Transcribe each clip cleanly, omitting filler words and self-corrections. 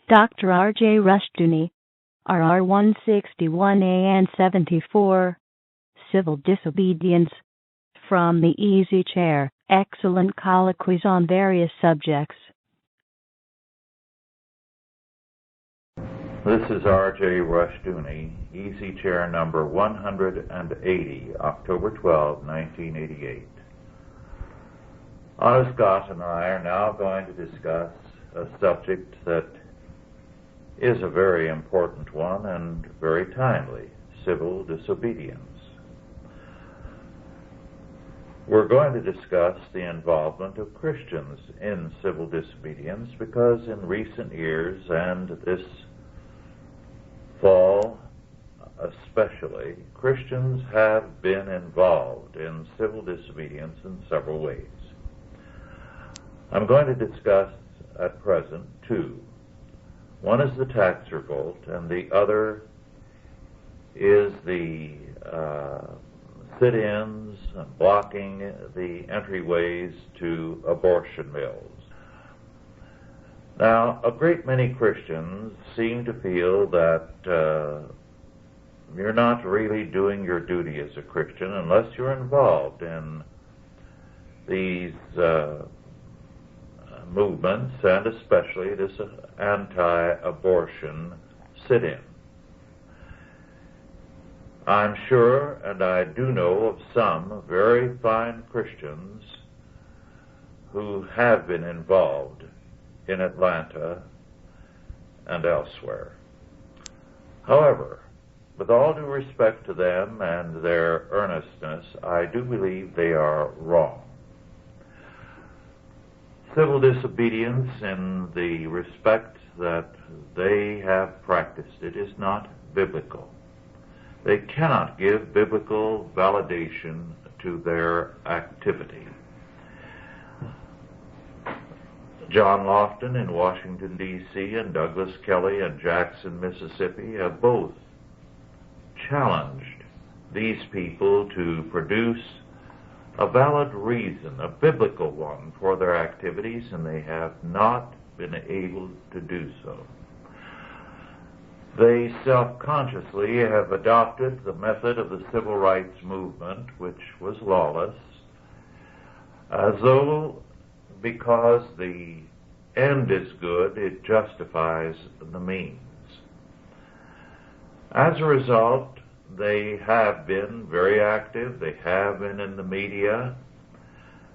Dr. R.J. Rushdoony, RR 161A and 74, Civil Disobedience, from the Easy Chair, excellent colloquies on various subjects. This is R.J. Rushdoony, Easy Chair number 180, October 12, 1988. Otto Scott and I are now going to discuss a subject that is a very important one and very timely: civil disobedience. We're going to discuss the involvement of Christians in civil disobedience because in recent years, and this fall especially, Christians have been involved in civil disobedience in several ways. I'm going to discuss at present two. One is the tax revolt, and the other is the sit-ins blocking the entryways to abortion mills. Now, a great many Christians seem to feel that you're not really doing your duty as a Christian unless you're involved in these movements, and especially this anti-abortion sit-in. I'm sure, and I do know of some very fine Christians who have been involved in Atlanta and elsewhere. However, with all due respect to them and their earnestness, I do believe they are wrong. Civil disobedience, in the respect that they have practiced it, is not biblical. They cannot give biblical validation to their activity. John Lofton in Washington, D.C., and Douglas Kelly in Jackson, Mississippi, have both challenged these people to produce a valid reason, a biblical one, for their activities, and they have not been able to do so. They self-consciously have adopted the method of the civil rights movement, which was lawless, as though because the end is good, it justifies the means. As a result, they have been very active, they have been in the media,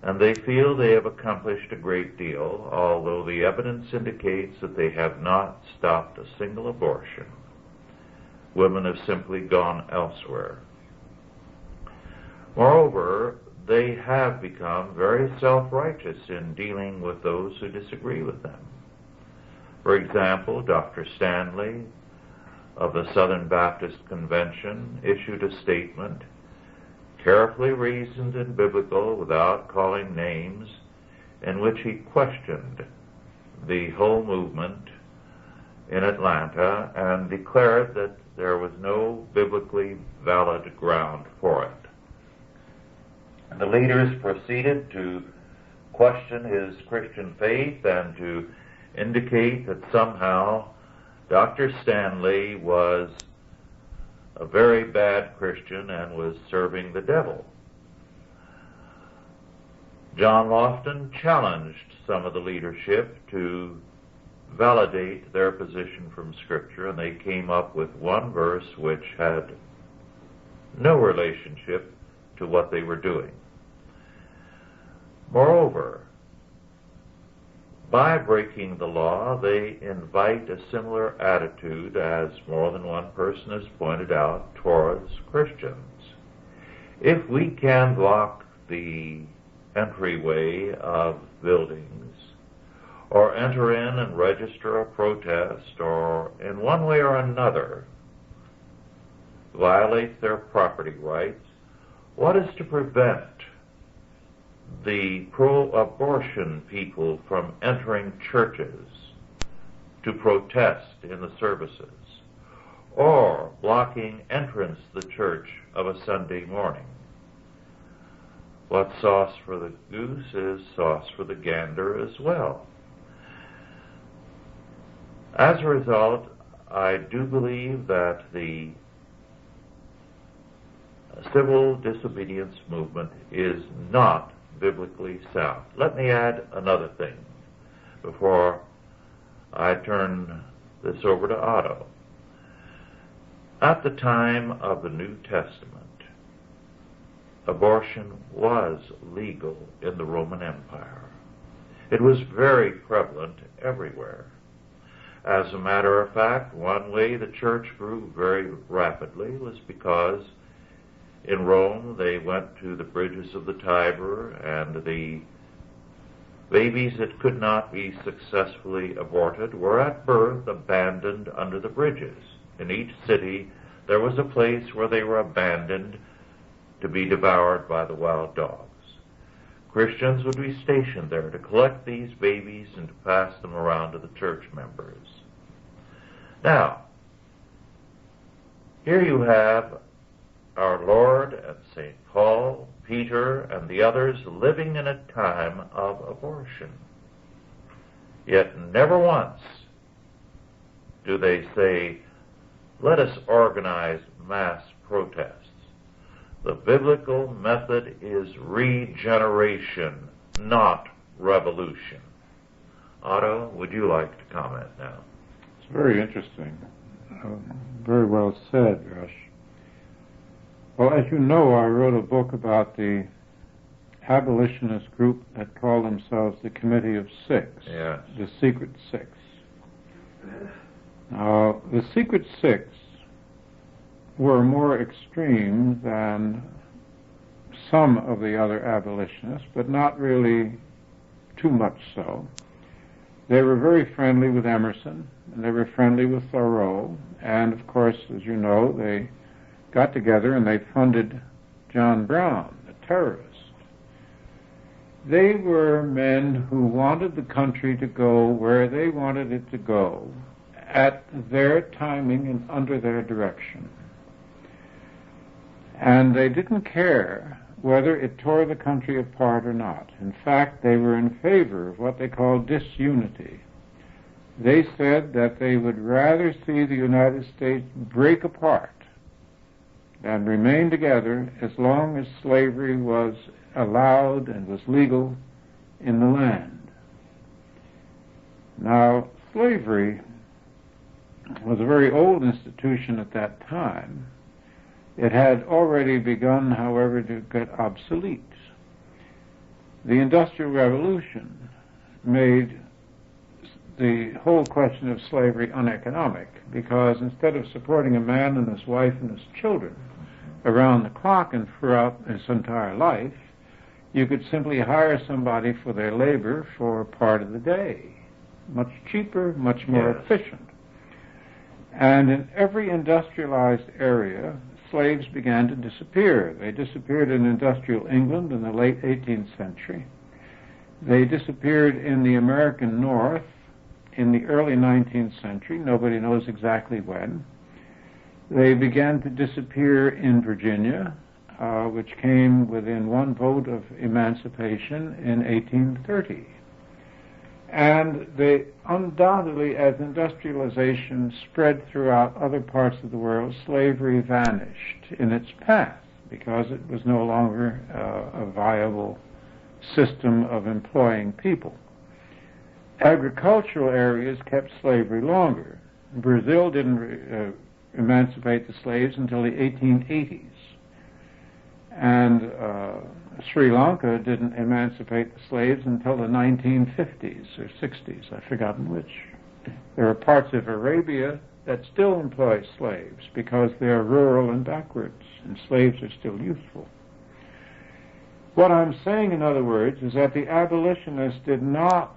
and they feel they have accomplished a great deal, although the evidence indicates that they have not stopped a single abortion. Women have simply gone elsewhere. Moreover, they have become very self-righteous in dealing with those who disagree with them. For example, Dr. Stanley of the Southern Baptist Convention issued a statement, carefully reasoned and biblical without calling names, in which he questioned the whole movement in Atlanta and declared that there was no biblically valid ground for it. The leaders proceeded to question his Christian faith and to indicate that somehow Dr. Stanley was a very bad Christian and was serving the devil. John Lofton challenged some of the leadership to validate their position from Scripture, and they came up with one verse which had no relationship to what they were doing. Moreover, by breaking the law, they invite a similar attitude, as more than one person has pointed out, towards Christians. If we can block the entryway of buildings, or enter in and register a protest, or in one way or another violate their property rights, what is to prevent the pro-abortion people from entering churches to protest in the services, or blocking entrance to the church of a Sunday morning? What's sauce for the goose is sauce for the gander as well. As a result, I do believe that the civil disobedience movement is not biblically sound. Let me add another thing before I turn this over to Otto. At the time of the New Testament, abortion was legal in the Roman Empire. It was very prevalent everywhere. As a matter of fact, one way the church grew very rapidly was because in Rome they went to the bridges of the Tiber, and the babies that could not be successfully aborted were at birth abandoned under the bridges. In each city there was a place where they were abandoned to be devoured by the wild dogs. Christians would be stationed there to collect these babies and to pass them around to the church members. Now, here you have our Lord and St. Paul, Peter, and the others living in a time of abortion. Yet never once do they say, let us organize mass protests. The biblical method is regeneration, not revolution. Otto, would you like to comment now? It's very interesting. Very well said, Rush. Well, as you know, I wrote a book about the abolitionist group that called themselves the Committee of Six, yes. The Secret Six. Now, the Secret Six were more extreme than some of the other abolitionists, but not really too much so. They were very friendly with Emerson, and they were friendly with Thoreau, and of course, as you know, they got together and they funded John Brown, the terrorist. They were men who wanted the country to go where they wanted it to go, at their timing and under their direction. And they didn't care whether it tore the country apart or not. In fact, they were in favor of what they called disunity. They said that they would rather see the United States break apart than remain together as long as slavery was allowed and was legal in the land. Now, slavery was a very old institution at that time. It had already begun, however, to get obsolete. The Industrial Revolution made the whole question of slavery uneconomic, because instead of supporting a man and his wife and his children around the clock and throughout his entire life, you could simply hire somebody for their labor for part of the day. Much cheaper, much more efficient. And in every industrialized area, slaves began to disappear. They disappeared in industrial England in the late 18th century. They disappeared in the American North in the early 19th century. Nobody knows exactly when. They began to disappear in Virginia, which came within one vote of emancipation in 1830. And they undoubtedly, as industrialization spread throughout other parts of the world, slavery vanished in its path because it was no longer a viable system of employing people. Agricultural areas kept slavery longer. Brazil didn't emancipate the slaves until the 1880s. And Sri Lanka didn't emancipate the slaves until the 1950s or 60s, I've forgotten which. There are parts of Arabia that still employ slaves because they are rural and backwards, and slaves are still useful. What I'm saying, in other words, is that the abolitionists did not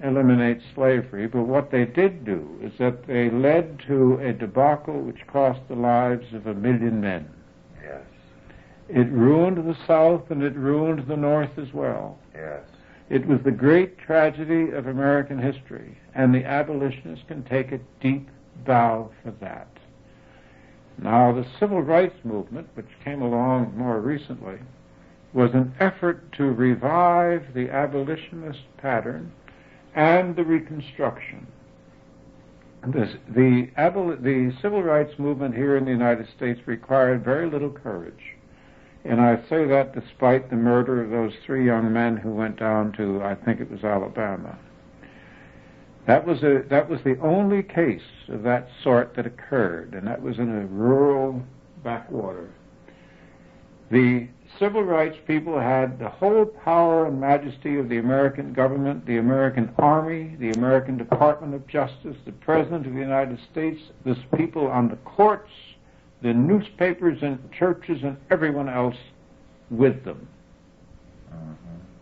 eliminate slavery, but what they did do is that they led to a debacle which cost the lives of 1 million men. Yes. It ruined the South and it ruined the North as well. Yes. It was the great tragedy of American history, and the abolitionists can take a deep bow for that. Now, the civil rights movement, which came along more recently, was an effort to revive the abolitionist pattern and the Reconstruction. The civil rights movement here in the United States required very little courage. And I say that despite the murder of those 3 young men who went down to, I think it was Alabama. That was the only case of that sort that occurred, and that was in a rural backwater. The civil rights people had the whole power and majesty of the American government, the American Army, the American Department of Justice, the President of the United States, the people on the courts, the newspapers and churches and everyone else with them.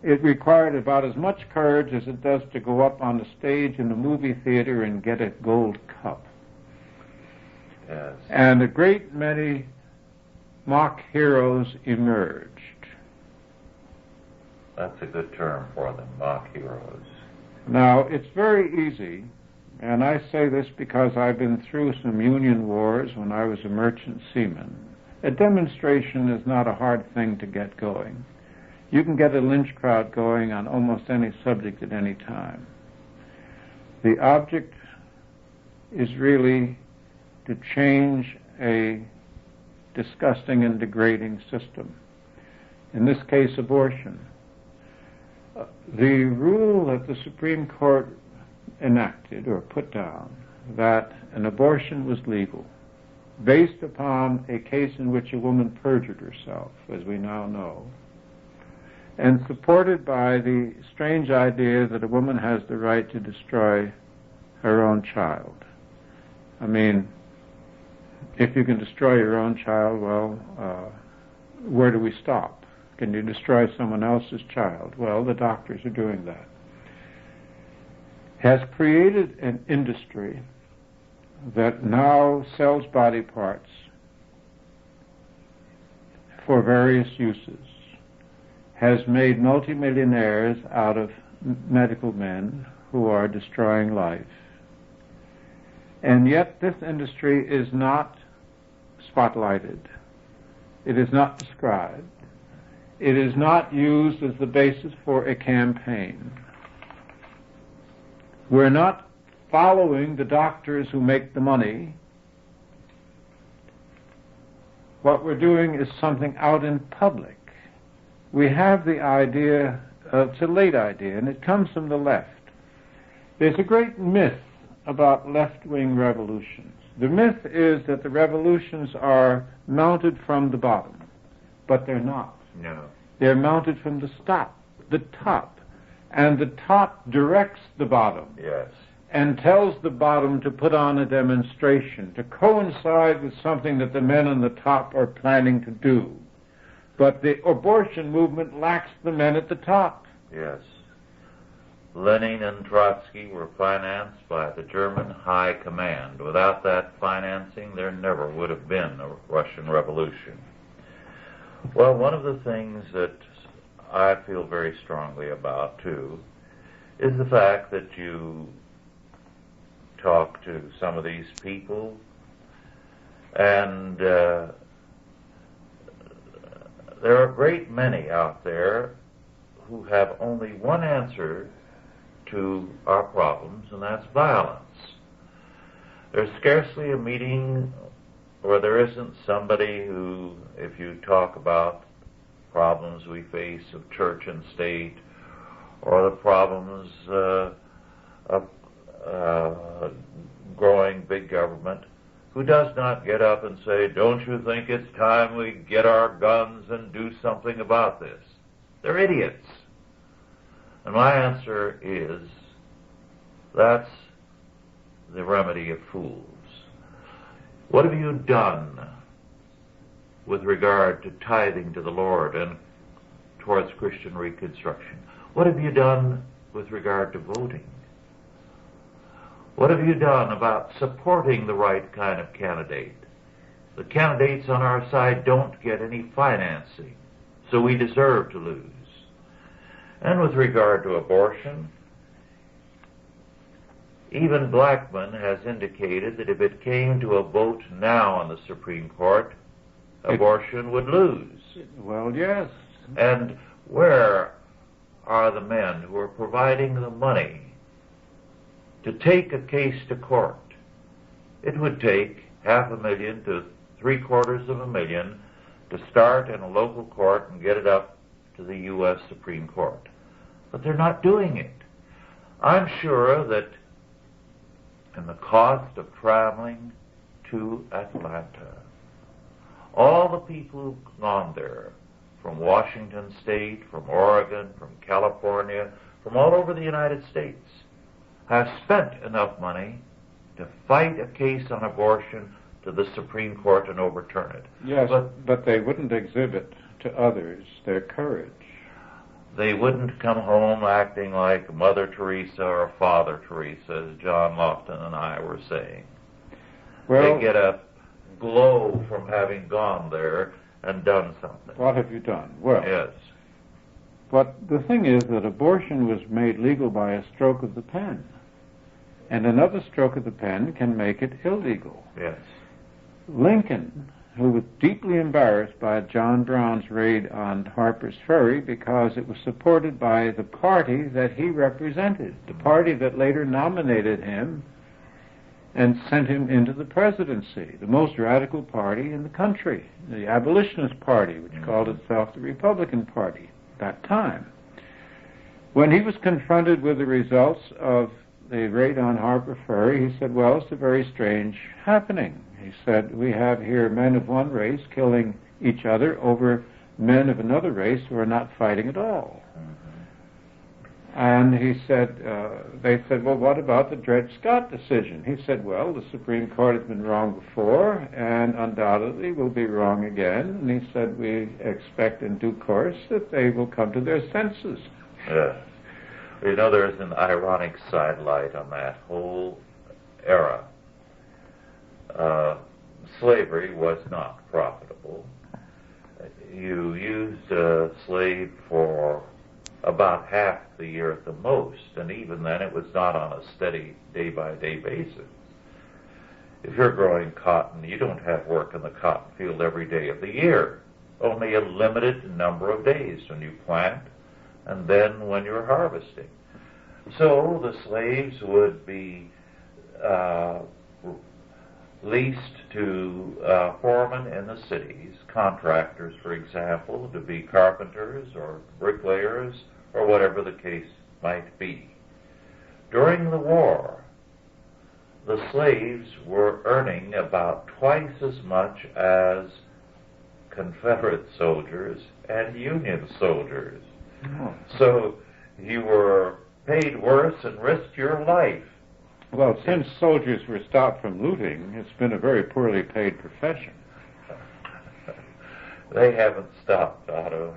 It required about as much courage as it does to go up on the stage in the movie theater and get a gold cup. Yes. And a great many mock heroes emerged. That's a good term for them, mock heroes. Now, it's very easy, and I say this because I've been through some Union wars when I was a merchant seaman. A demonstration is not a hard thing to get going. You can get a lynch crowd going on almost any subject at any time. The object is really to change a disgusting and degrading system. In this case, abortion. The rule that the Supreme Court enacted or put down that an abortion was legal, based upon a case in which a woman perjured herself, as we now know, and supported by the strange idea that a woman has the right to destroy her own child. I mean, if you can destroy your own child, well, where do we stop? Can you destroy someone else's child? Well, the doctors are doing that. Has created an industry that now sells body parts for various uses, has made multimillionaires out of medical men who are destroying life. And yet this industry is not spotlighted. It is not described. It is not used as the basis for a campaign. We're not following the doctors who make the money. What we're doing is something out in public. We have the idea, it's a late idea, and it comes from the left. There's a great myth about left-wing revolutions. The myth is that the revolutions are mounted from the bottom, but they're not. No. They're mounted from the top, and the top directs the bottom. Yes. And tells the bottom to put on a demonstration, to coincide with something that the men on the top are planning to do. But the abortion movement lacks the men at the top. Yes. Lenin and Trotsky were financed by the German High Command. Without that financing, there never would have been a Russian Revolution. Well, one of the things that I feel very strongly about, too, is the fact that you talk to some of these people, and there are a great many out there who have only one answer to our problems, and that's violence. There's scarcely a meeting where there isn't somebody who, if you talk about problems we face of church and state, or the problems of growing big government, who does not get up and say, don't you think it's time we get our guns and do something about this? They're idiots. And my answer is, that's the remedy of fools. What have you done with regard to tithing to the Lord and towards Christian reconstruction? What have you done with regard to voting? What have you done about supporting the right kind of candidate? The candidates on our side don't get any financing, so we deserve to lose. And with regard to abortion, even Blackmun has indicated that if it came to a vote now on the Supreme Court, abortion would lose. Well, yes. And where are the men who are providing the money to take a case to court It would take $500,000 to $750,000 to start in a local court and get it up to the U.S. Supreme Court. But they're not doing it. I'm sure that in the cost of traveling to Atlanta, all the people who've gone there, from Washington State, from Oregon, from California, from all over the United States, have spent enough money to fight a case on abortion to the Supreme Court and overturn it. Yes, but they wouldn't exhibit to others their courage. They wouldn't come home acting like Mother Teresa or Father Teresa, as John Lofton and I were saying. Well, they get a glow from having gone there and done something. What have you done? Well, yes. But the thing is that abortion was made legal by a stroke of the pen. And another stroke of the pen can make it illegal. Yes. Lincoln, who was deeply embarrassed by John Brown's raid on Harper's Ferry because it was supported by the party that he represented, the party that later nominated him and sent him into the presidency, the most radical party in the country, the Abolitionist Party, which called itself the Republican Party at that time. When he was confronted with the results of the raid on Harper Ferry, he said, well, it's a very strange happening. He said, we have here men of one race killing each other over men of another race who are not fighting at all. And he said, they said, well, what about the Dred Scott decision? He said, well, the Supreme Court has been wrong before and undoubtedly will be wrong again. And he said, we expect in due course that they will come to their senses. Yeah. You know, there's an ironic sidelight on that whole era. Slavery was not profitable. You used a slave for about half the year at the most, and even then it was not on a steady day-by-day basis. If you're growing cotton, you don't have work in the cotton field every day of the year. Only a limited number of days when you plant and then when you're harvesting. So the slaves would be leased to foremen in the cities, contractors, for example, to be carpenters or bricklayers or whatever the case might be. During the war, the slaves were earning about twice as much as Confederate soldiers and Union soldiers. Oh. So you were paid worse and risked your life. Well, since soldiers were stopped from looting, it's been a very poorly paid profession. They haven't stopped, Otto.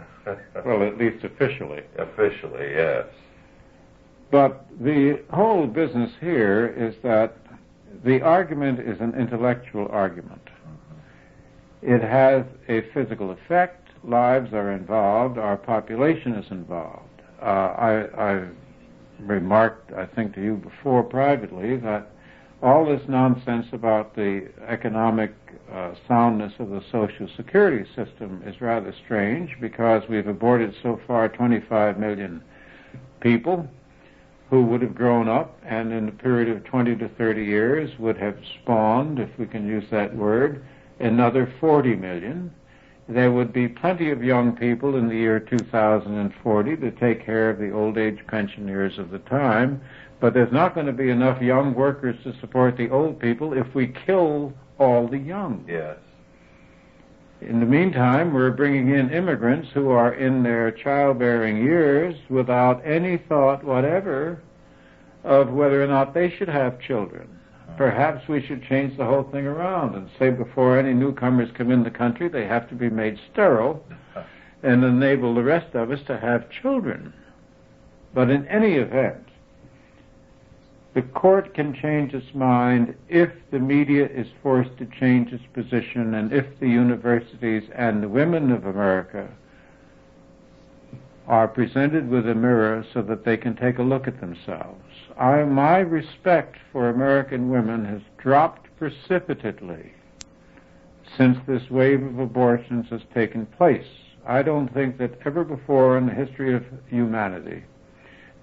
Well, at least officially. Officially, yes. But the whole business here is that the argument is an intellectual argument. Mm-hmm. It has a physical effect. Lives are involved. Our population is involved. I remarked, I think, to you before privately that all this nonsense about the economic soundness of the Social Security system is rather strange because we've aborted so far 25 million people who would have grown up and in a period of 20 to 30 years would have spawned, if we can use that word, another 40 million. There would be plenty of young people in the year 2040 to take care of the old age pensioners of the time, but there's not going to be enough young workers to support the old people if we kill all the young. Yes. In the meantime, we're bringing in immigrants who are in their childbearing years without any thought whatever of whether or not they should have children. Perhaps we should change the whole thing around and say before any newcomers come in the country, they have to be made sterile and enable the rest of us to have children. But in any event, the court can change its mind if the media is forced to change its position and if the universities and the women of America are presented with a mirror so that they can take a look at themselves. My respect for American women has dropped precipitately since this wave of abortions has taken place. I don't think that ever before in the history of humanity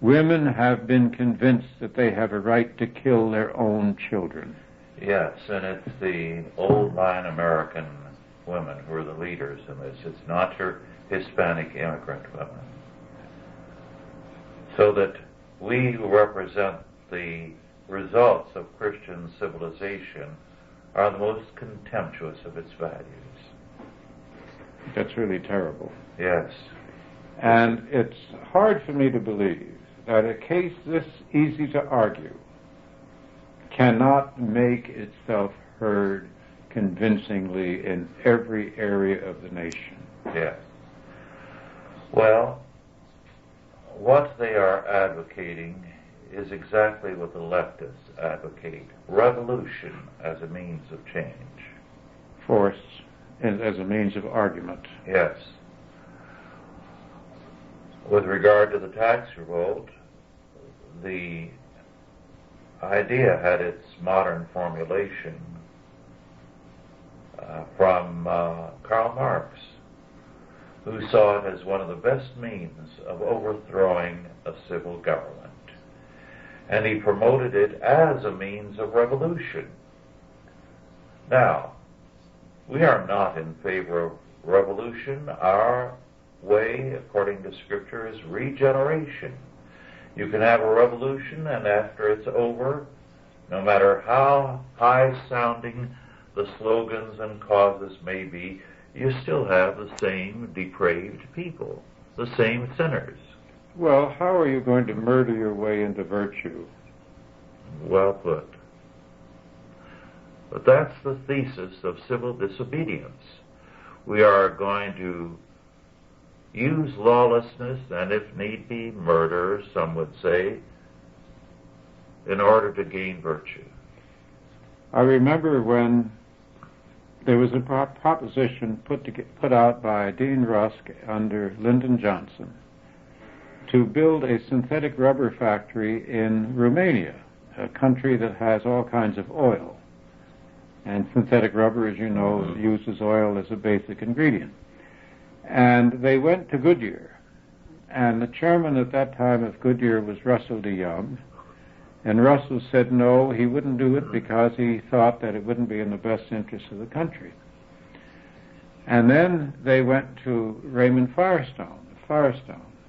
women have been convinced that they have a right to kill their own children. Yes, and it's the old line American women who are the leaders in this. It's not your Hispanic immigrant women. So that we who represent the results of Christian civilization are the most contemptuous of its values. That's really terrible. Yes. And it's hard for me to believe that a case this easy to argue cannot make itself heard convincingly in every area of the nation. Yes. Well, what they are advocating is exactly what the leftists advocate: revolution as a means of change. Force as a means of argument. Yes. With regard to the tax revolt, the idea had its modern formulation from Karl Marx, who saw it as one of the best means of overthrowing a civil government. And he promoted it as a means of revolution. Now, we are not in favor of revolution. Our way, according to Scripture, is regeneration. You can have a revolution, and after it's over, no matter how high-sounding the slogans and causes may be, you still have the same depraved people, the same sinners. Well, how are you going to murder your way into virtue? Well put. But that's the thesis of civil disobedience. We are going to use lawlessness and, if need be, murder, some would say, in order to gain virtue. I remember when there was a proposition put out by Dean Rusk under Lyndon Johnson to build a synthetic rubber factory in Romania, a country that has all kinds of oil. And synthetic rubber, as you know, uses oil as a basic ingredient. And they went to Goodyear. And the chairman at that time of Goodyear was Russell DeYoung. And Russell said no, he wouldn't do it because he thought that it wouldn't be in the best interest of the country. And then they went to Raymond Firestone.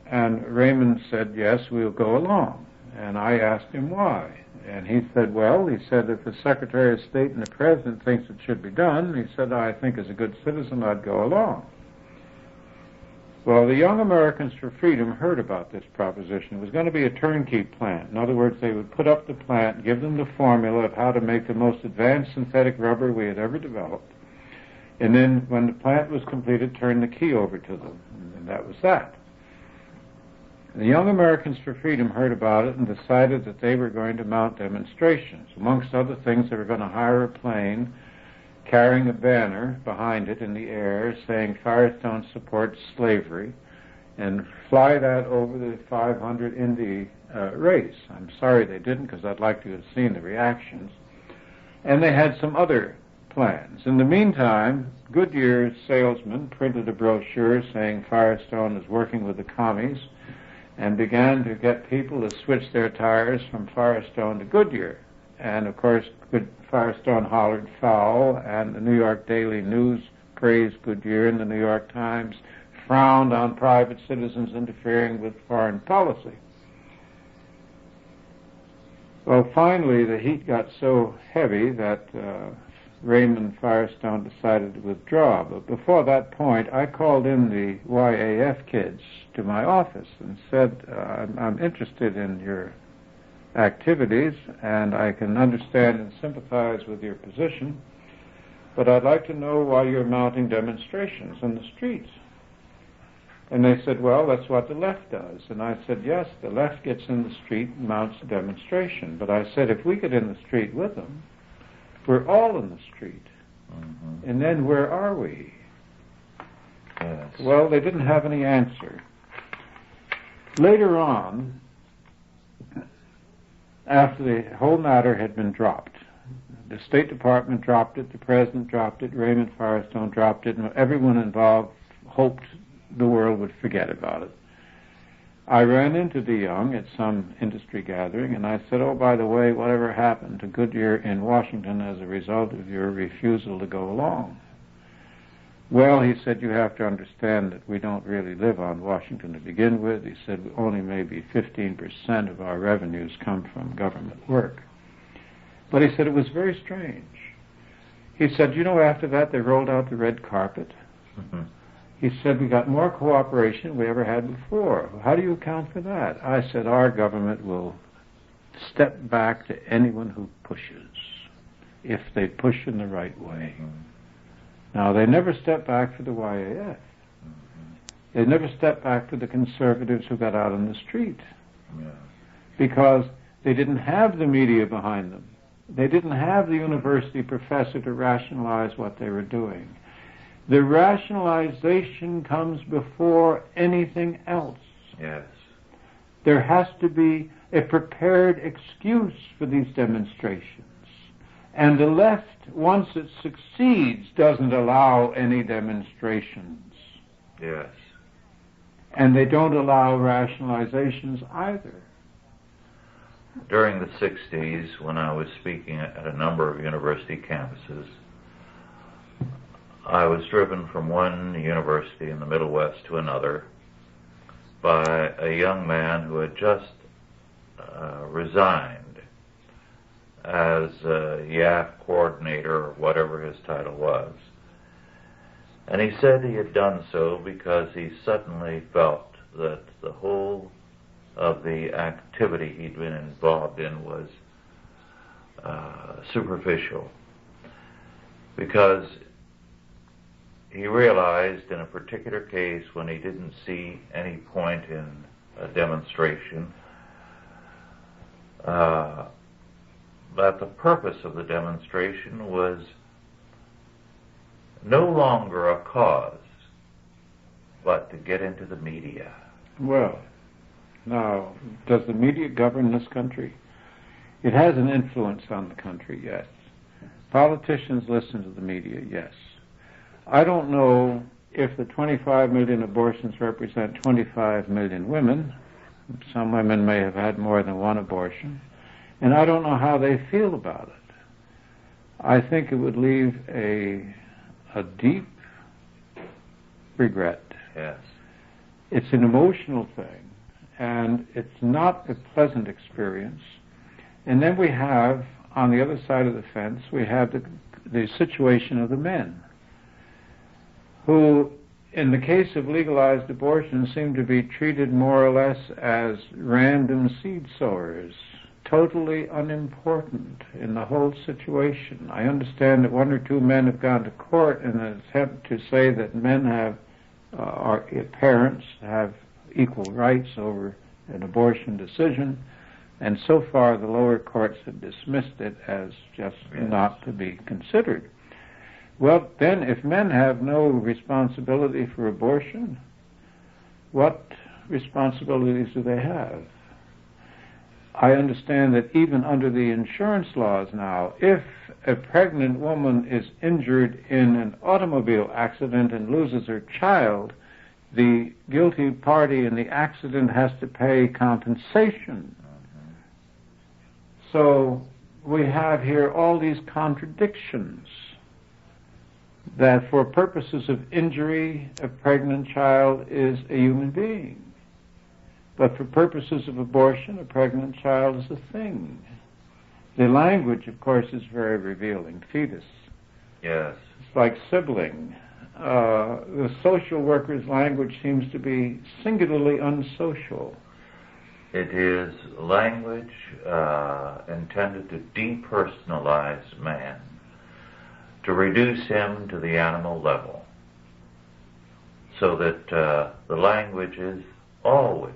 And Raymond said, yes, we'll go along. And I asked him why. And he said, well, if the Secretary of State and the President thinks it should be done, he said, I think as a good citizen I'd go along. Well, the Young Americans for Freedom heard about this proposition. It was going to be a turnkey plant. In other words, they would put up the plant, give them the formula of how to make the most advanced synthetic rubber we had ever developed, and then when the plant was completed, turn the key over to them. And that was that. The Young Americans for Freedom heard about it and decided that they were going to mount demonstrations. Amongst other things, they were going to hire a plane carrying a banner behind it in the air saying Firestone supports slavery, and fly that over the 500 Indy race. I'm sorry they didn't, because I'd like to have seen the reactions. And they had some other plans. In the meantime, Goodyear's salesman printed a brochure saying Firestone is working with the commies, and began to get people to switch their tires from Firestone to Goodyear. And, of course, Firestone hollered foul, and the New York Daily News praised Goodyear, and the New York Times frowned on private citizens interfering with foreign policy. Well, finally, the heat got so heavy that Raymond Firestone decided to withdraw. But before that point, I called in the YAF kids to my office and said, I'm interested in your activities, and I can understand and sympathize with your position, but I'd like to know why you're mounting demonstrations in the streets. And they said, well, that's what the left does. And I said, yes, the left gets in the street and mounts a demonstration. But I said, if we get in the street with them, we're all in the street. Mm-hmm. And then where are we? Yes. Well, they didn't have any answer. Later on, after the whole matter had been dropped, the State Department dropped it, the President dropped it, Raymond Firestone dropped it, and everyone involved hoped the world would forget about it. I ran into DeYoung at some industry gathering, and I said, "Oh, by the way, whatever happened to Goodyear in Washington as a result of your refusal to go along?" "Well," he said, "you have to understand that we don't really live on Washington to begin with." He said, "Only maybe 15% of our revenues come from government work." But he said it was very strange. He said, after that they rolled out the red carpet. Mm-hmm. He said, "We got more cooperation than we ever had before." How do you account for that? I said, "Our government will step back to anyone who pushes, if they push in the right way." Mm-hmm. Now, they never stepped back for the YAF. Mm-hmm. They never stepped back for the conservatives who got out on the street. Yeah. Because they didn't have the media behind them. They didn't have the university professor to rationalize what they were doing. The rationalization comes before anything else. Yes. There has to be a prepared excuse for these demonstrations. And the left, once it succeeds, doesn't allow any demonstrations. Yes. And they don't allow rationalizations either. During the 60s, when I was speaking at a number of university campuses, I was driven from one university in the Middle West to another by a young man who had just resigned as a YAF coordinator, or whatever his title was. And he said he had done so because he suddenly felt that the whole of the activity he'd been involved in was superficial. Because he realized in a particular case when he didn't see any point in a demonstration that the purpose of the demonstration was no longer a cause, but to get into the media. Well, now, does the media govern this country? It has an influence on the country, yes. Politicians listen to the media, yes. I don't know if the 25 million abortions represent 25 million women. Some women may have had more than one abortion. And I don't know how they feel about it. I think it would leave a deep regret. Yes. It's an emotional thing, and it's not a pleasant experience. And then we have, on the other side of the fence, we have the situation of the men, who, in the case of legalized abortion, seem to be treated more or less as random seed sowers, totally unimportant in the whole situation. I understand that one or two men have gone to court in an attempt to say that men parents have equal rights over an abortion decision, and so far the lower courts have dismissed it as just not to be considered. Well, then, if men have no responsibility for abortion, what responsibilities do they have? I understand that even under the insurance laws now, if a pregnant woman is injured in an automobile accident and loses her child, the guilty party in the accident has to pay compensation. So we have here all these contradictions, that for purposes of injury, a pregnant child is a human being. But for purposes of abortion, a pregnant child is a thing. The language, of course, is very revealing. Fetus. Yes. It's like sibling. The social worker's language seems to be singularly unsocial. It is language intended to depersonalize man, to reduce him to the animal level, so that the language is always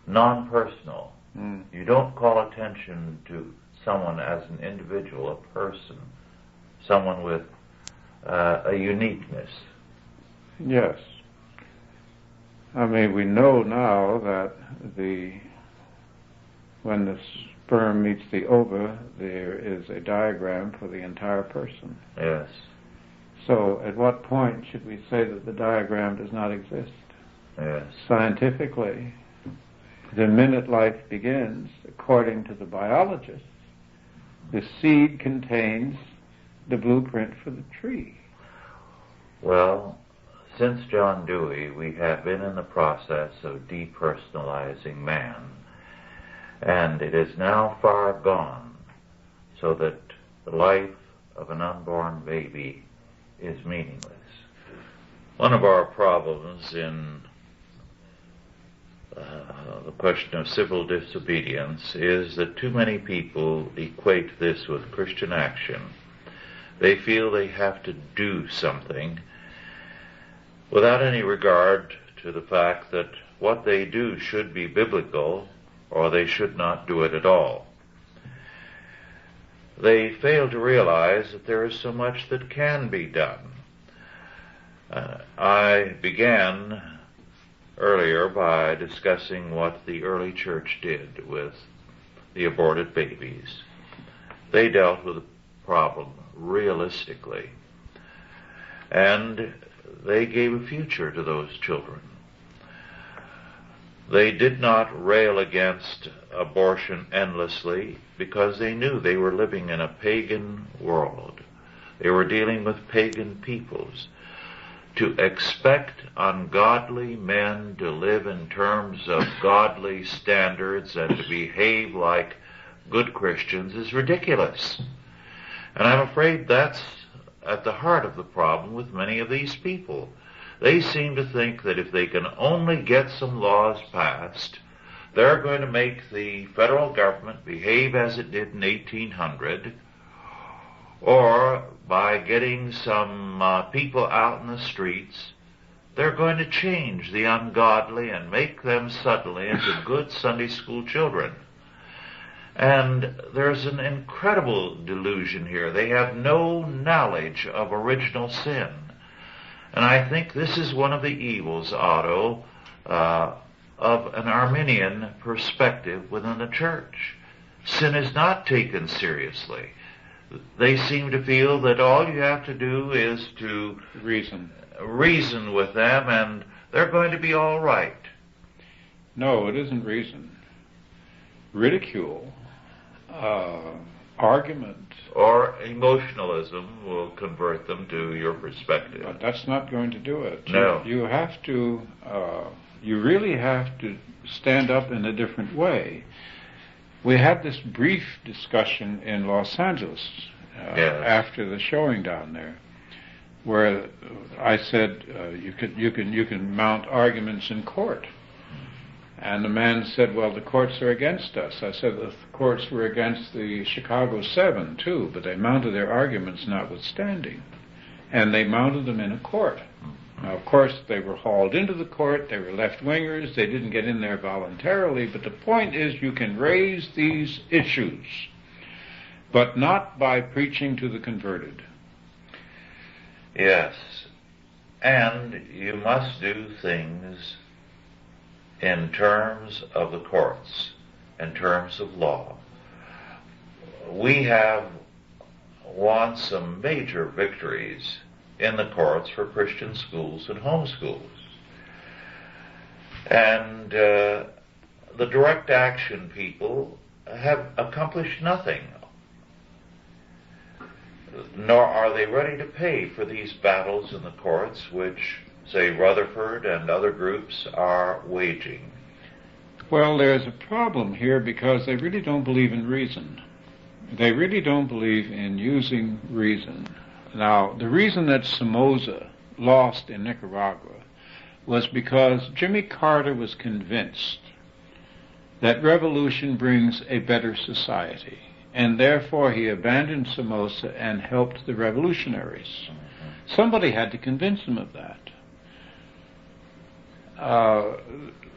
non-personal. You don't call attention to someone as an individual, a person, someone with a uniqueness. Yes. I mean, we know now that when the sperm meets the ova, there is a diagram for the entire person. Yes. So at what point should we say that the diagram does not exist? Yes. Scientifically, the minute life begins, according to the biologists, the seed contains the blueprint for the tree. Well, since John Dewey, we have been in the process of depersonalizing man, and it is now far gone, so that the life of an unborn baby is meaningless. One of our problems in the question of civil disobedience is that too many people equate this with Christian action. They feel they have to do something without any regard to the fact that what they do should be biblical, or they should not do it at all. They fail to realize that there is so much that can be done. I began earlier by discussing what the early church did with the aborted babies. They dealt with the problem realistically, and they gave a future to those children. They did not rail against abortion endlessly because they knew they were living in a pagan world. They were dealing with pagan peoples. To expect ungodly men to live in terms of godly standards and to behave like good Christians is ridiculous. And I'm afraid that's at the heart of the problem with many of these people. They seem to think that if they can only get some laws passed, they're going to make the federal government behave as it did in 1800, or by getting some people out in the streets, they're going to change the ungodly and make them suddenly into good Sunday school children. And there's an incredible delusion here. They have no knowledge of original sin. And I think this is one of the evils, Otto, of an Arminian perspective within the church. Sin is not taken seriously. They seem to feel that all you have to do is to reason with them and they're going to be all right. No, it isn't reason. Ridicule, argument, or emotionalism will convert them to your perspective. But that's not going to do it. No. You have to, you really have to stand up in a different way. We had this brief discussion in Los Angeles after the showing down there, where I said you can mount arguments in court, and the man said, "Well, the courts are against us." I said the courts were against the Chicago 7 too, but they mounted their arguments notwithstanding, and they mounted them in a court. Now, of course, they were hauled into the court, they were left-wingers, they didn't get in there voluntarily, but the point is you can raise these issues, but not by preaching to the converted. Yes, and you must do things in terms of the courts, in terms of law. We have won some major victories in the courts for Christian schools and homeschools. And the direct action people have accomplished nothing, nor are they ready to pay for these battles in the courts, which, say, Rutherford and other groups are waging. Well, there's a problem here because they really don't believe in reason. They really don't believe in using reason. Now, the reason that Somoza lost in Nicaragua was because Jimmy Carter was convinced that revolution brings a better society, and therefore he abandoned Somoza and helped the revolutionaries. Somebody had to convince him of that.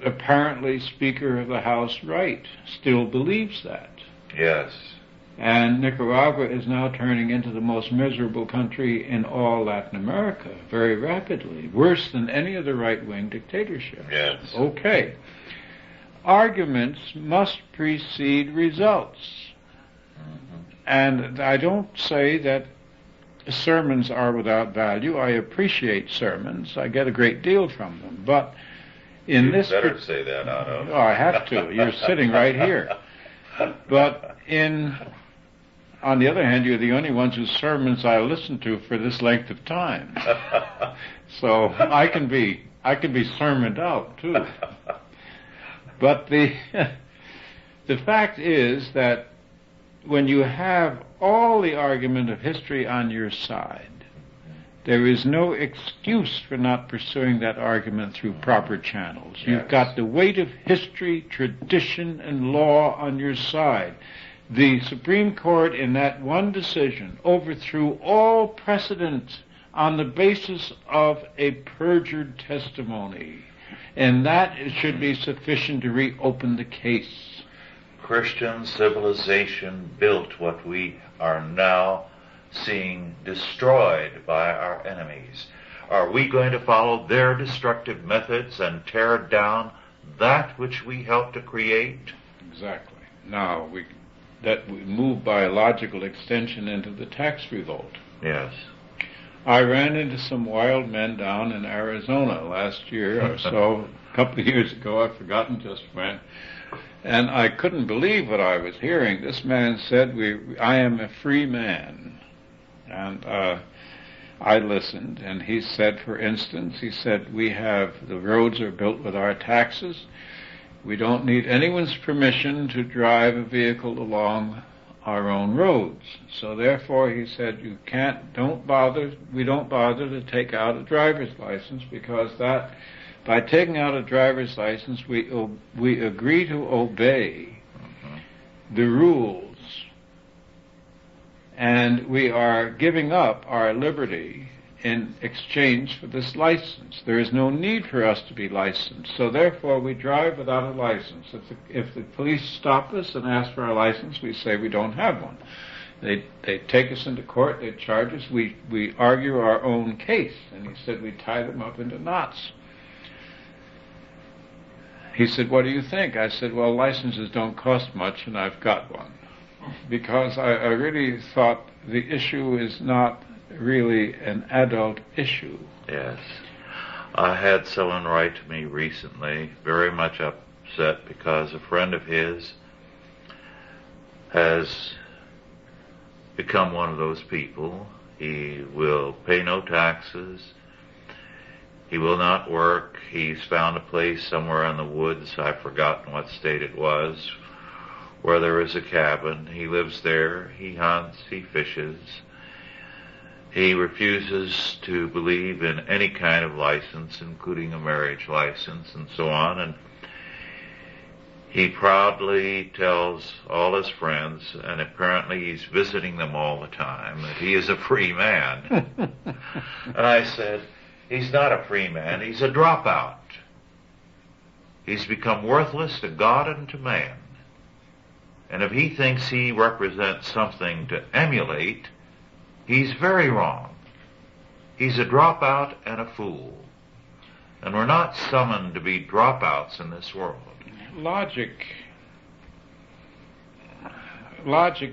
Apparently, Speaker of the House Wright still believes that. Yes. And Nicaragua is now turning into the most miserable country in all Latin America, very rapidly, worse than any of the right-wing dictatorships. Yes. Okay. Arguments must precede results. And I don't say that sermons are without value. I appreciate sermons. I get a great deal from them. But You better say that, Otto. Oh, I have to. You're sitting right here. But on the other hand, you're the only ones whose sermons I listen to for this length of time. So I can be sermoned out too. But the fact is that when you have all the argument of history on your side, there is no excuse for not pursuing that argument through proper channels. Yes. You've got the weight of history, tradition, and law on your side. The Supreme Court, in that one decision, overthrew all precedent on the basis of a perjured testimony, and that should be sufficient to reopen the case. Christian civilization built what we are now seeing destroyed by our enemies. Are we going to follow their destructive methods and tear down that which we helped to create? Exactly. Now, we move by a logical extension into the tax revolt. Yes. I ran into some wild men down in Arizona last year or so, a couple of years ago, I've forgotten just when, and I couldn't believe what I was hearing. This man said, I am a free man. And I listened, and he said, for instance, the roads are built with our taxes. We don't need anyone's permission to drive a vehicle along our own roads. So therefore, he said, we don't bother to take out a driver's license, because that, by taking out a driver's license, we agree to obey the rules. And we are giving up our liberty in exchange for this license. There is no need for us to be licensed. So therefore, we drive without a license. If the police stop us and ask for our license, we say we don't have one. They take us into court, they charge us, we argue our own case. And he said we tie them up into knots. He said, what do you think? I said, well, licenses don't cost much, and I've got one. Because I really thought the issue is not really an adult issue. Yes. I had someone write to me recently, very much upset because a friend of his has become one of those people. He will pay no taxes. He will not work. He's found a place somewhere in the woods, I've forgotten what state it was, where there is a cabin. He lives there. He hunts. He fishes. He refuses to believe in any kind of license, including a marriage license and so on. And he proudly tells all his friends, and apparently he's visiting them all the time, that he is a free man. And I said, he's not a free man. He's a dropout. He's become worthless to God and to man. And if he thinks he represents something to emulate, he's very wrong. He's a dropout and a fool. And we're not summoned to be dropouts in this world. Logic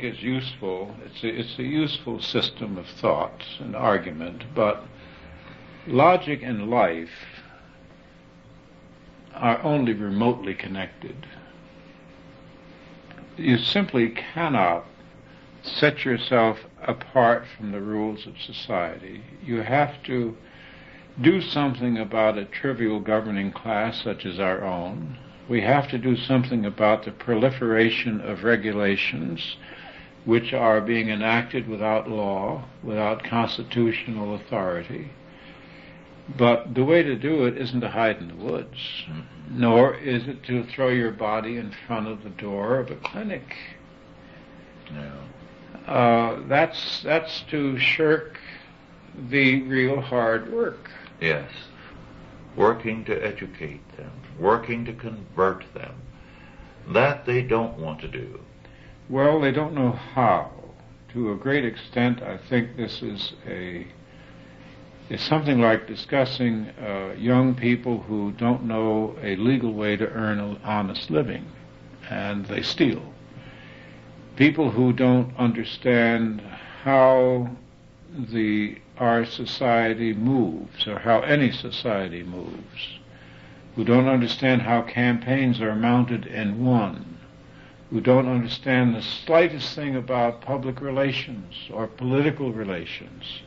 is useful. It's a useful system of thought and argument, but logic and life are only remotely connected. You simply cannot set yourself apart from the rules of society. You have to do something about a trivial governing class such as our own. We have to do something about the proliferation of regulations which are being enacted without law, without constitutional authority. But the way to do it isn't to hide in the woods, nor is it to throw your body in front of the door of a clinic. No. That's to shirk the real hard work. Yes. Working to educate them, working to convert them. That they don't want to do. Well, they don't know how. To a great extent, I think this is something like discussing young people who don't know a legal way to earn an honest living, and they steal. People who don't understand how our society moves, or how any society moves. who don't understand how campaigns are mounted and won, who don't understand the slightest thing about public relations or political relations,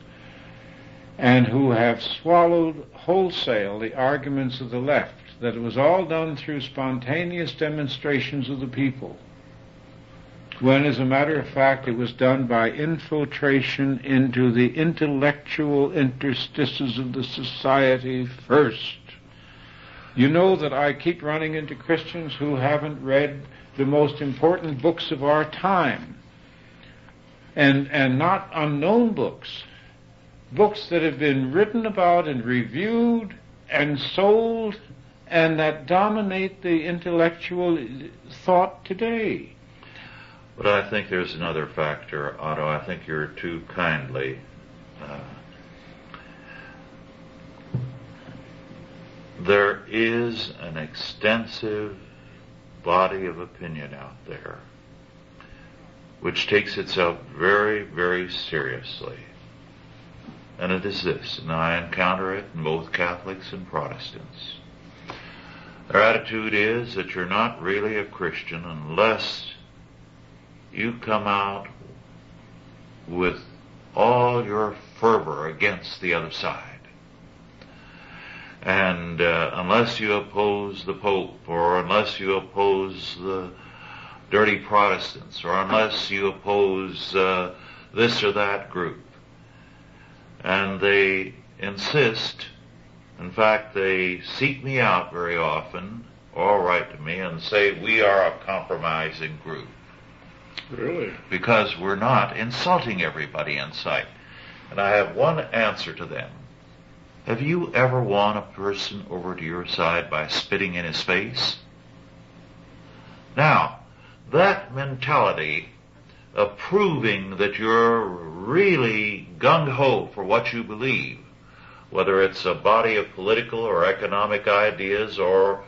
and who have swallowed wholesale the arguments of the left, that it was all done through spontaneous demonstrations of the people, when, as a matter of fact, it was done by infiltration into the intellectual interstices of the society first. You know that I keep running into Christians who haven't read the most important books of our time, and not unknown books, books that have been written about and reviewed and sold and that dominate the intellectual thought today. But I think there's another factor, Otto. I think you're too kindly there is an extensive body of opinion out there which takes itself very, very seriously. And it is this, and I encounter it in both Catholics and Protestants. Their attitude is that you're not really a Christian unless you come out with all your fervor against the other side. And unless you oppose the Pope, or unless you oppose the dirty Protestants, or unless you oppose this or that group. And they insist, in fact, they seek me out very often, or write to me and say, we are a compromising group. Really? Because we're not insulting everybody in sight. And I have one answer to them. Have you ever won a person over to your side by spitting in his face? Now, that mentality of proving that you're really gung-ho for what you believe, whether it's a body of political or economic ideas or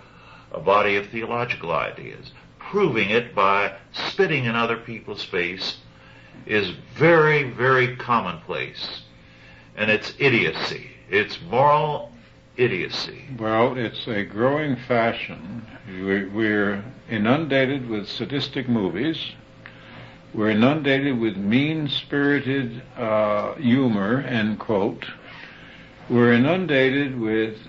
a body of theological ideas, proving it by spitting in other people's face is very, very commonplace. And it's idiocy. It's moral idiocy. Well, it's a growing fashion. We're inundated with sadistic movies. We're inundated with mean-spirited humor, end quote. We're inundated with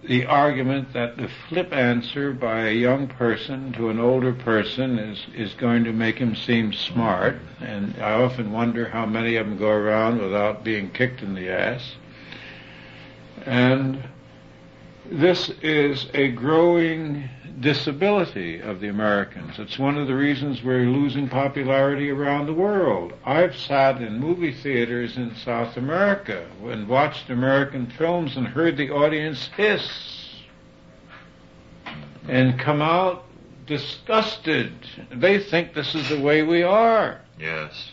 the argument that the flip answer by a young person to an older person is going to make him seem smart, and I often wonder how many of them go around without being kicked in the ass. And this is a growing disability of the Americans. It's one of the reasons we're losing popularity around the world. I've sat in movie theaters in South America and watched American films and heard the audience hiss and come out disgusted. They think this is the way we are. Yes.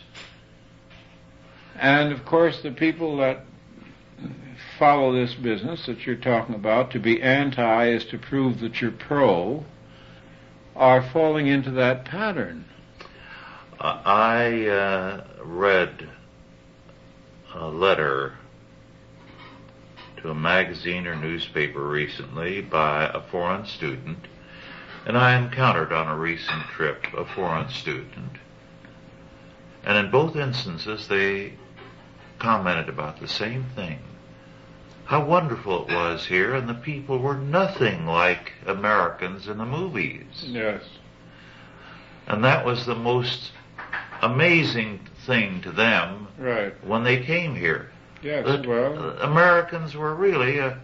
And of course the people that follow this business that you're talking about, to be anti is to prove that you're pro, are falling into that pattern. I read a letter to a magazine or newspaper recently by a foreign student, and I encountered on a recent trip a foreign student. And in both instances they commented about the same thing. How wonderful it was here, and the people were nothing like Americans in the movies. Yes. And that was the most amazing thing to them, right, when they came here. Yes, that well, Americans were really a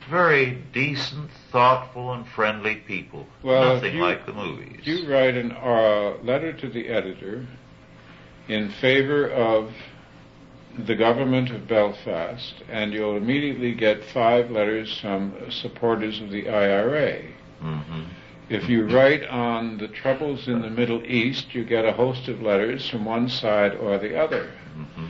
very decent, thoughtful, and friendly people. Well, nothing like the movies. You write a letter to the editor in favor of the government of Belfast, and you'll immediately get 5 letters from supporters of the IRA. Mm-hmm. If you write on the troubles in the Middle East, you get a host of letters from one side or the other. Mm-hmm.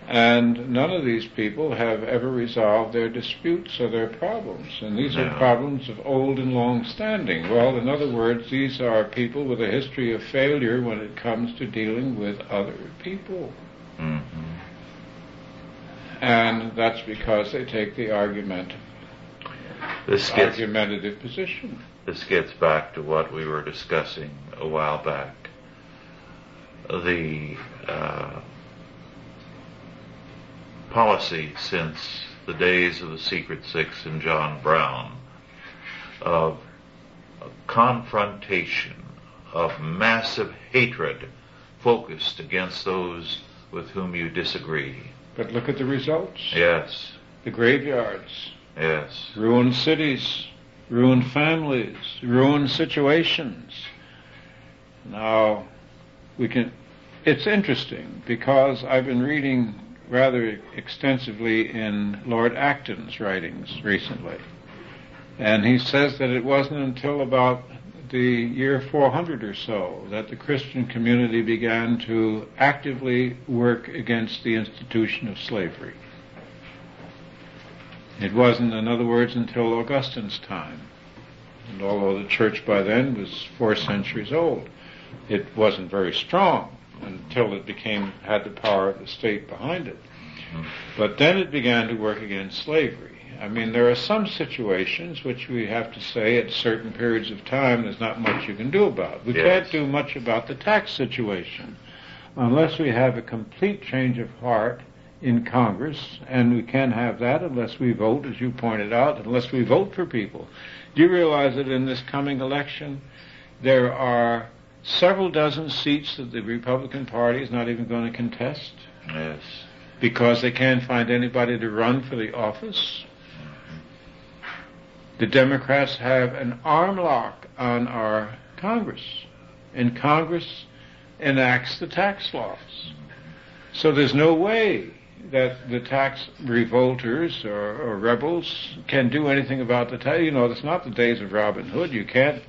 And none of these people have ever resolved their disputes or their problems. And these are problems of old and long standing. Well, in other words, these are people with a history of failure when it comes to dealing with other people. Mm-hmm. And that's because they take the argument argumentative position. This gets back to what we were discussing a while back. The policy since the days of the Secret Six and John Brown of confrontation, of massive hatred focused against those with whom you disagree. But look at the results. Yes. The graveyards. Yes. Ruined cities, ruined families, ruined situations. Now, it's interesting because I've been reading rather extensively in Lord Acton's writings recently. And he says that it wasn't until about the year 400 or so that the Christian community began to actively work against the institution of slavery. It wasn't, in other words, until Augustine's time. And although the church by then was 4 centuries old, it wasn't very strong until it had the power of the state behind it. But then it began to work against slavery. I mean, there are some situations which we have to say at certain periods of time there's not much you can do about. We can't do much about the tax situation unless we have a complete change of heart in Congress, and we can't have that unless we vote, as you pointed out, unless we vote for people. Do you realize that in this coming election there are several dozen seats that the Republican Party is not even going to contest? Yes. Because they can't find anybody to run for the office. The Democrats have an arm lock on our Congress, and Congress enacts the tax laws. So there's no way that the tax revolters or rebels can do anything about the tax. You know, it's not the days of Robin Hood. You can't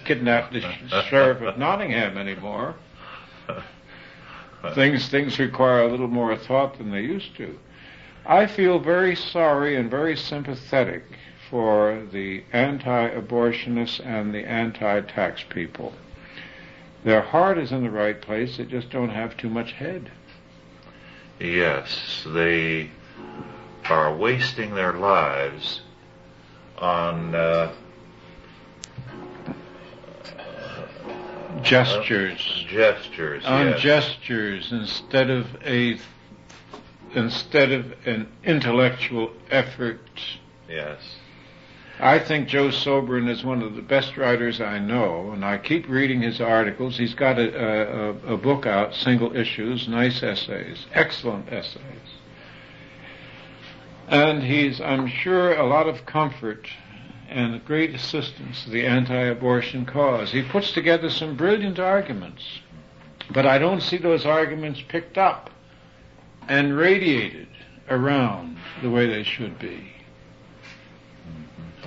kidnap the sheriff of Nottingham anymore. Things require a little more thought than they used to. I feel very sorry and very sympathetic for the anti-abortionists and the anti-tax people. Their heart is in the right place, they just don't have too much head. Yes, they are wasting their lives on gestures. On gestures instead of an intellectual effort. Yes. I think Joe Sobran is one of the best writers I know, and I keep reading his articles. He's got a book out, Single Issues, nice essays, excellent essays. And he's, I'm sure, a lot of comfort and a great assistance to the anti-abortion cause. He puts together some brilliant arguments, but I don't see those arguments picked up and radiated around the way they should be.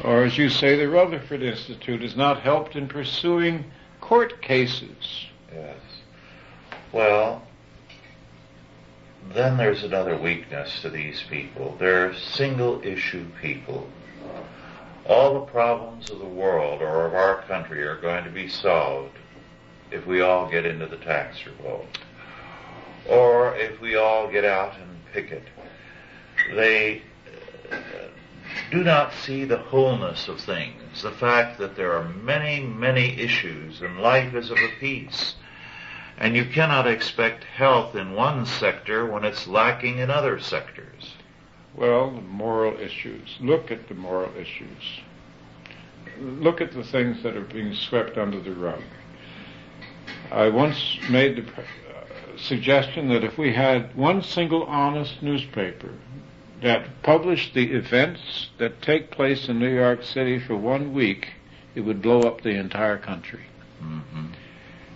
Or, as you say, the Rutherford Institute has not helped in pursuing court cases. Yes. Well, then there's another weakness to these people. They're single-issue people. All the problems of the world or of our country are going to be solved if we all get into the tax revolt, or if we all get out and picket. They do not see the wholeness of things, the fact that there are many, many issues, and life is of a piece. And you cannot expect health in one sector when it's lacking in other sectors. Well, the moral issues. Look at the moral issues. Look at the things that are being swept under the rug. I once made the suggestion that if we had one single honest newspaper that published the events that take place in New York City for 1 week, it would blow up the entire country. Mm-hmm.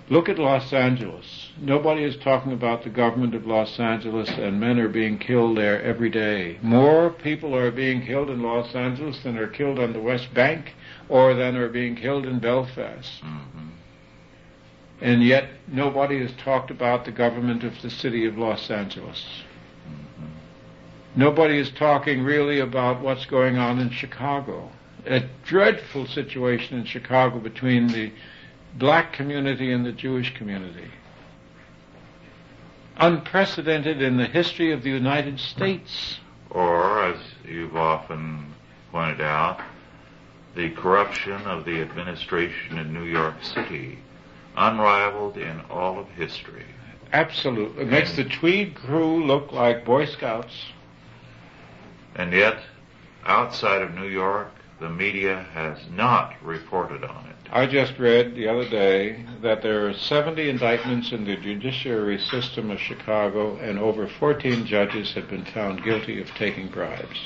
Look at Los Angeles. Nobody is talking about the government of Los Angeles, and men are being killed there every day. More people are being killed in Los Angeles than are killed on the West Bank or than are being killed in Belfast. Mm-hmm. And yet nobody has talked about the government of the city of Los Angeles. Mm-hmm. Nobody is talking really about what's going on in Chicago. A dreadful situation in Chicago between the black community and the Jewish community. Unprecedented in the history of the United States. Or, as you've often pointed out, the corruption of the administration in New York City, unrivaled in all of history. Absolutely. It makes the Tweed crew look like Boy Scouts. And yet, outside of New York, the media has not reported on it. I just read the other day that there are 70 indictments in the judiciary system of Chicago, and over 14 judges have been found guilty of taking bribes.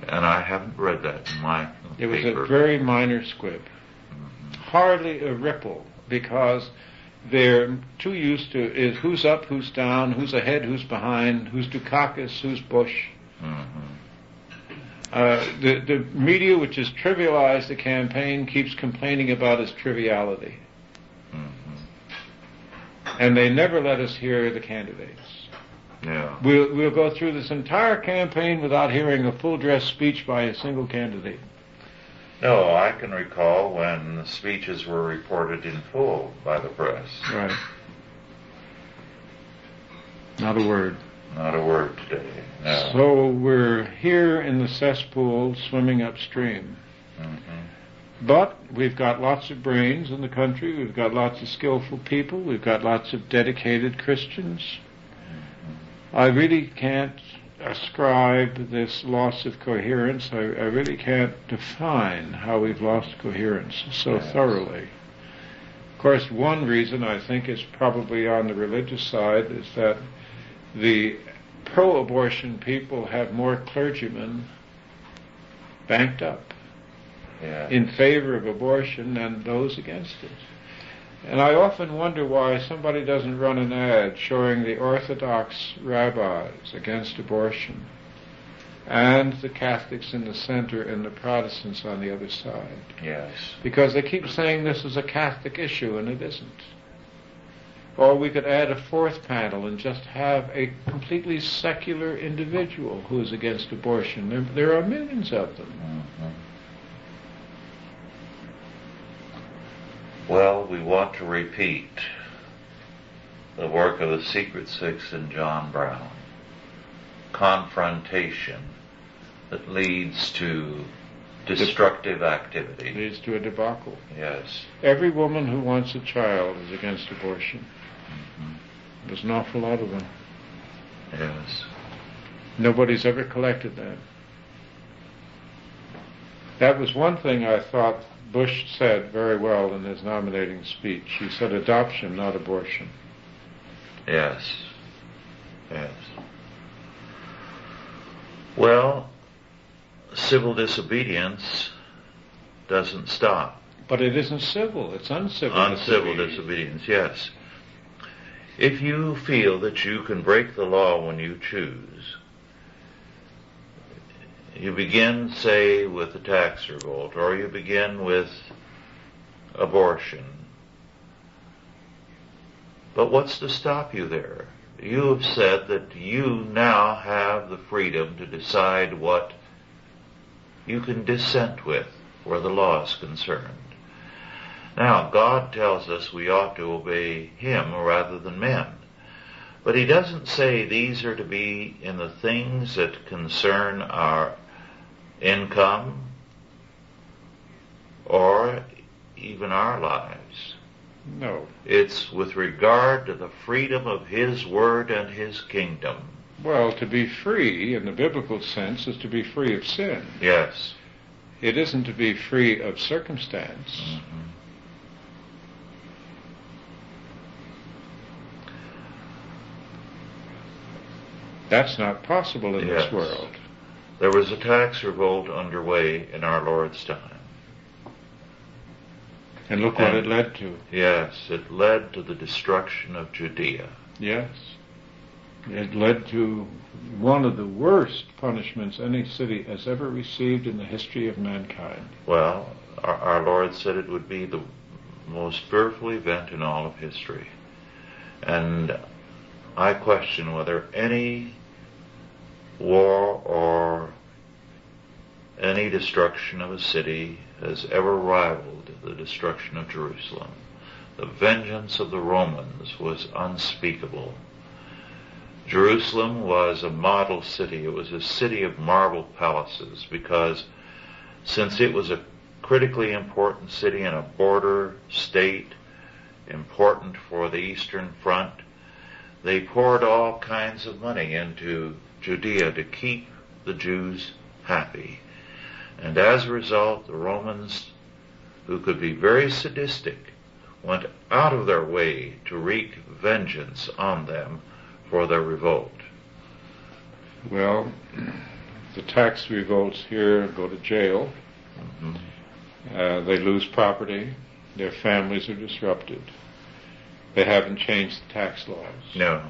And I haven't read that in my It was paper. a very minor squib. Hardly a ripple, because they're too used to is who's up, who's down, who's ahead, who's behind, who's Dukakis, who's Bush. The media, which has trivialized the campaign, keeps complaining about its triviality. And they never let us hear the candidates. Yeah. We'll go through this entire campaign without hearing a full-dress speech by a single candidate. No, I can recall when the speeches were reported in full by the press. Right. Not a word. Not a word today. No. So we're here in the cesspool swimming upstream. But we've got lots of brains in the country. We've got lots of skillful people. We've got lots of dedicated Christians. I really can't ascribe this loss of coherence. I really can't define how we've lost coherence so thoroughly. Of course, one reason I think is probably on the religious side is that the pro-abortion people have more clergymen banked up in favor of abortion than those against it. And I often wonder why somebody doesn't run an ad showing the Orthodox rabbis against abortion and the Catholics in the center and the Protestants on the other side. Yes. Because they keep saying this is a Catholic issue, and it isn't. Or we could add a fourth panel and just have a completely secular individual who is against abortion. There are millions of them. Well, we want to repeat the work of the Secret Six and John Brown. Confrontation that leads to destructive activity. Leads to a debacle. Yes. Every woman who wants a child is against abortion. There's an awful lot of them. Yes. Nobody's ever collected that. That was one thing I thought Bush said very well in his nominating speech. He said adoption, not abortion. Yes. Yes. Well, civil disobedience doesn't stop. But it isn't civil. It's uncivil. Uncivil disobedience, yes. If you feel that you can break the law when you choose, you begin, say, with the tax revolt, or you begin with abortion. But what's to stop you there? You have said that you now have the freedom to decide what you can dissent with where the law is concerned. Now, God tells us we ought to obey Him rather than men. But He doesn't say these are to be in the things that concern our income or even our lives. No. It's with regard to the freedom of His Word and His kingdom. Well, to be free in the biblical sense is to be free of sin. Yes. It isn't to be free of circumstance. That's not possible in this world. There was a tax revolt underway in our Lord's time. And look what it led to. Yes, it led to the destruction of Judea. Yes. It led to one of the worst punishments any city has ever received in the history of mankind. Well, our Lord said it would be the most fearful event in all of history. And I question whether any war or any destruction of a city has ever rivaled the destruction of Jerusalem. The vengeance of the Romans was unspeakable. Jerusalem was a model city. It was a city of marble palaces because since it was a critically important city in a border state, important for the Eastern Front. They poured all kinds of money into Judea to keep the Jews happy. And as a result, the Romans, who could be very sadistic, went out of their way to wreak vengeance on them for their revolt. Well, the tax revolts here go to jail. They lose property. Their families are disrupted. They haven't changed the tax laws. No.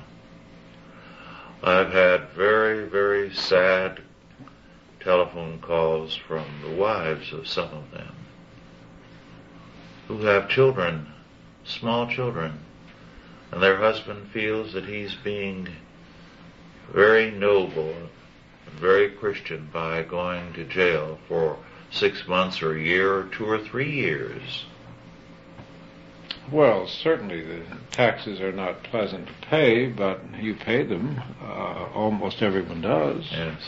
I've had very, very sad telephone calls from the wives of some of them who have children, small children, and their husband feels that he's being very noble and very Christian by going to jail for 6 months or a year or 2 or 3 years. Well, certainly the taxes are not pleasant to pay, but you pay them. Almost everyone does. Yes.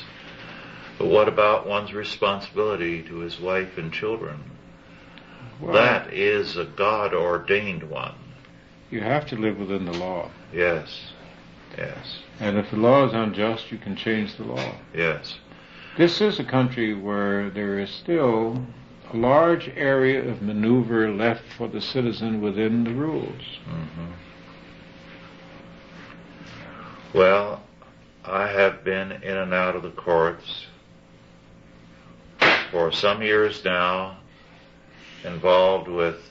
But what about one's responsibility to his wife and children? Well, that is a God-ordained one. You have to live within the law. Yes. Yes. And if the law is unjust, you can change the law. Yes. This is a country where there is still a large area of maneuver left for the citizen within the rules. Mm-hmm. Well, I have been in and out of the courts for some years now, involved with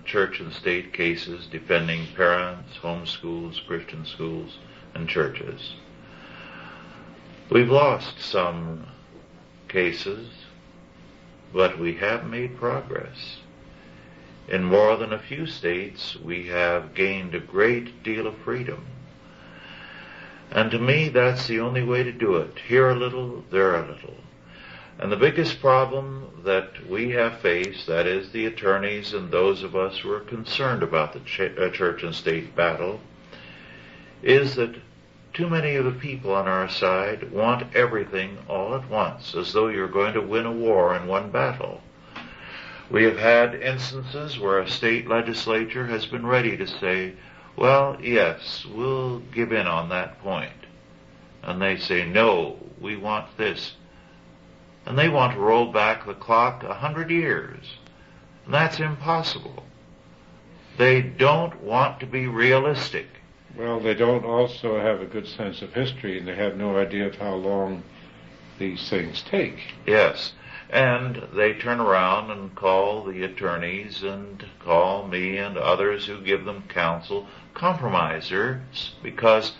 church and state cases defending parents, homeschools, Christian schools, and churches. We've lost some cases, but we have made progress. In more than a few states, we have gained a great deal of freedom. And to me, that's the only way to do it. Here a little, there a little. And the biggest problem that we have faced, that is the attorneys and those of us who are concerned about the church and state battle, is that too many of the people on our side want everything all at once, as though you're going to win a war in one battle. We have had instances where a state legislature has been ready to say, well, yes, we'll give in on that point. And they say, no, we want this. And they want to roll back the clock 100 years. And that's impossible. They don't want to be realistic. Well, they don't also have a good sense of history, and they have no idea of how long these things take. Yes. And they turn around and call the attorneys and call me and others who give them counsel compromisers, because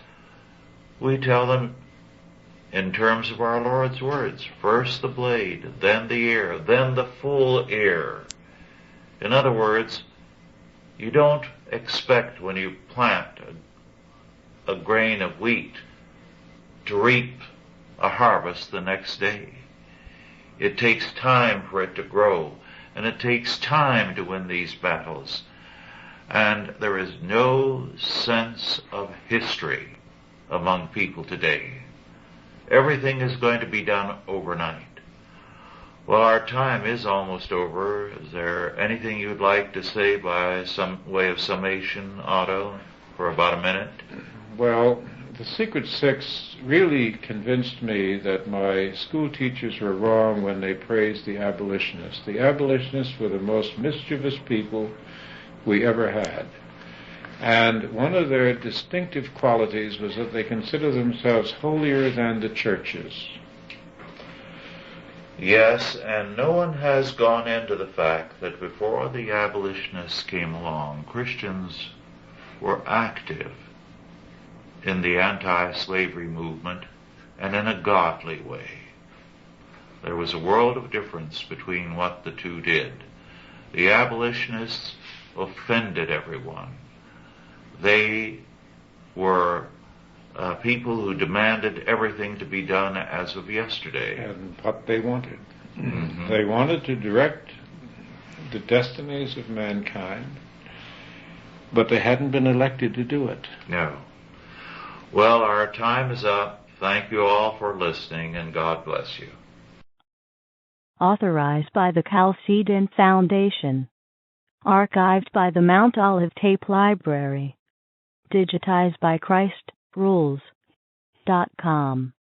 we tell them in terms of our Lord's words, first the blade, then the ear, then the full ear. In other words, you don't expect when you plant a grain of wheat to reap a harvest the next day. It takes time for it to grow, and it takes time to win these battles. And there is no sense of history among people today. Everything is going to be done overnight. Well, our time is almost over. Is there anything you'd like to say by some way of summation, Otto, for about a minute? Well, the Secret Six really convinced me that my school teachers were wrong when they praised the abolitionists. The abolitionists were the most mischievous people we ever had. And one of their distinctive qualities was that they consider themselves holier than the churches. Yes, and no one has gone into the fact that before the abolitionists came along, Christians were active in the anti-slavery movement, and in a godly way. There was a world of difference between what the two did. The abolitionists offended everyone. They were people who demanded everything to be done as of yesterday. And what they wanted. Mm-hmm. They wanted to direct the destinies of mankind, but they hadn't been elected to do it. No. Well, our time is up. Thank you all for listening, and God bless you. Authorized by the Chalcedon Foundation. Archived by the Mount Olive Tape Library. Digitized by ChristRules.com.